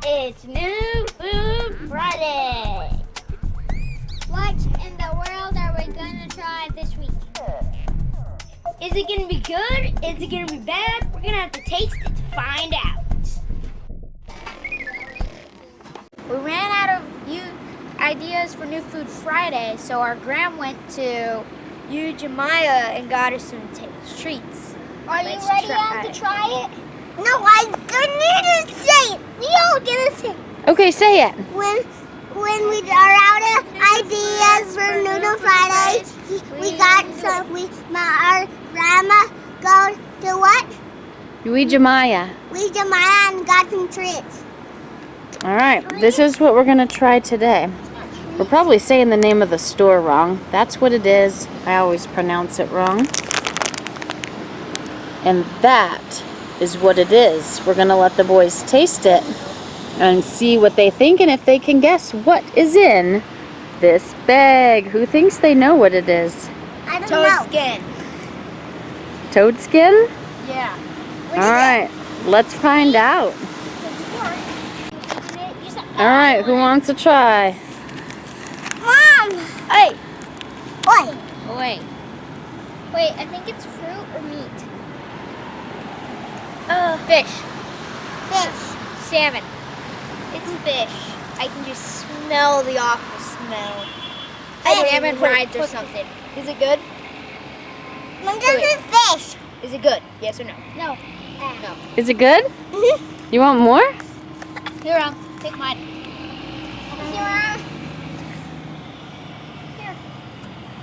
It's New Food Friday. What in the world are we gonna try this week? Is it gonna be good? Is it gonna be bad? We're gonna have to taste it to find out. We ran out of ideas for New Food Friday, so our gram went to Uwajimaya and got us some treats. Are you ready to try it? No, I don't need to say it. You're gonna say it. Okay, say it. When we are out of ideas for Noodle Fridays, we got some. Our grandma go to what? Uwajimaya. Uwajimaya and got some treats. All right, this is what we're gonna try today. We're probably saying the name of the store wrong. That's what it is. I always pronounce it wrong. And that is what it is. We're gonna let the boys taste it and see what they think and if they can guess what is in this bag. Who thinks they know what it is? I don't Toad know. skin. Toad skin? Yeah. All right, let's find out. All right, who wants to try? Mom! Hey. Oi! Wait. Wait, I think it's fruit or meat. Fish. Fish. Salmon. It's fish. I can just smell the awful smell. Salmon rides or something. Is it good? Mom, this is fish. Is it good? Yes or no? No. No. Is it good? You want more? Here, take mine.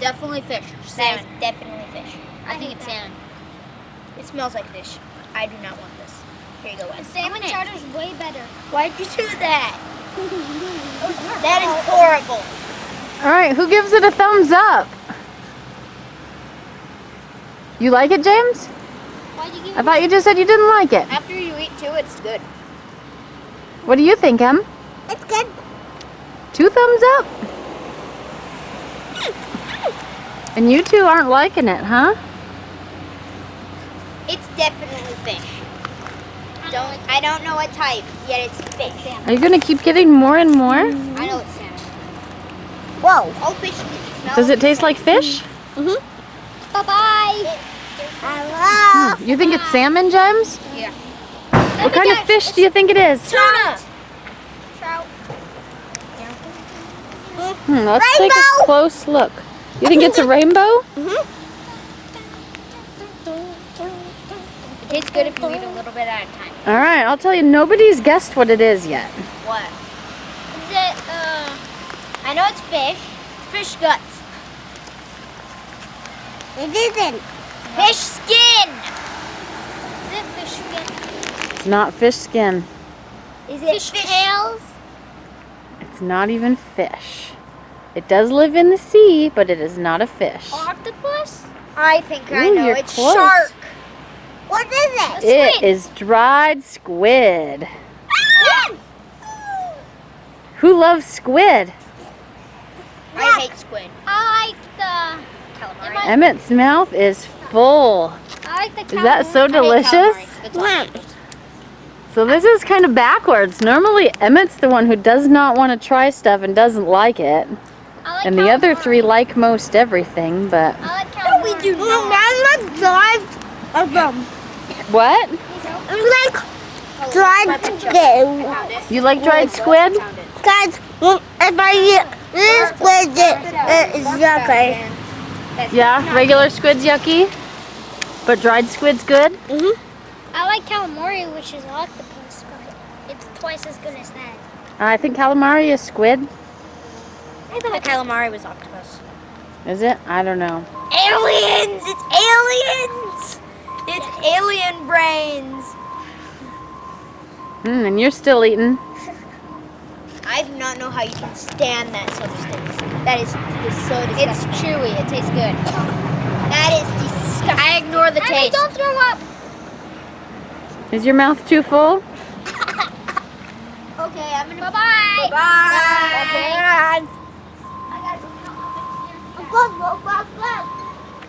Definitely fish. Salmon. Definitely fish. I think it's salmon. It smells like fish. I do not want this. Here you go, Wes. Salmon chowder is way better. Why'd you do that? That is horrible. All right, who gives it a thumbs up? You like it, James? Why'd you give I thought you just said you didn't like it. After you eat two, it's good. What do you think, Em? It's good. 2 thumbs up? And you two aren't liking it, huh? It's definitely fish. I don't know what type, yet it's fish. Are you gonna keep getting more and more? I know it's salmon. Whoa. All fish you smell. Does it taste like fish? Bye-bye. Hello. You think it's salmon, James? Yeah. What kind of fish do you think it is? Tuna. Trout. Let's take a Rainbow. close look. You think it's a rainbow? It tastes good if you eat a little bit at a time. All right, I'll tell you, nobody's guessed what it is yet. What? Is it, I know it's fish. Fish guts. It isn't. Fish skin. Is it fish skin? It's not fish skin. Is it Fish tails? It's not even fish. It does live in the sea, but it is not a fish. Octopus? I think I Ooh, know. you're It's close. shark. What is it? It is dried squid. Who loves squid? I hate squid. I like the Calamari. Emmett's mouth is full. I like the Is that so I hate delicious? calamari. That's all I hate. So this is kind of backwards. Normally Emmett's the one who does not want to try stuff and doesn't like it. I like And the other calamari. 3 like most everything, but... I like calamari. We do not. Grandma dried of them. What? It's like dried squid. You like dried squid? Guys, if I eat this squid, it's okay. Yeah, regular squid's yucky, but dried squid's good? I like calamari, which is octopus, but it's twice as good as that. I think calamari is squid. I thought calamari was octopus. Is it? I don't know. Aliens! It's aliens! It's alien brains. And you're still eating. I do not know how you can stand that substance. That is so disgusting. It's chewy. It tastes good. That is disgusting. I ignore the Emmy, taste. don't throw up. Is your mouth too full? Okay, I'm gonna. Bye-bye. Bye. Bye.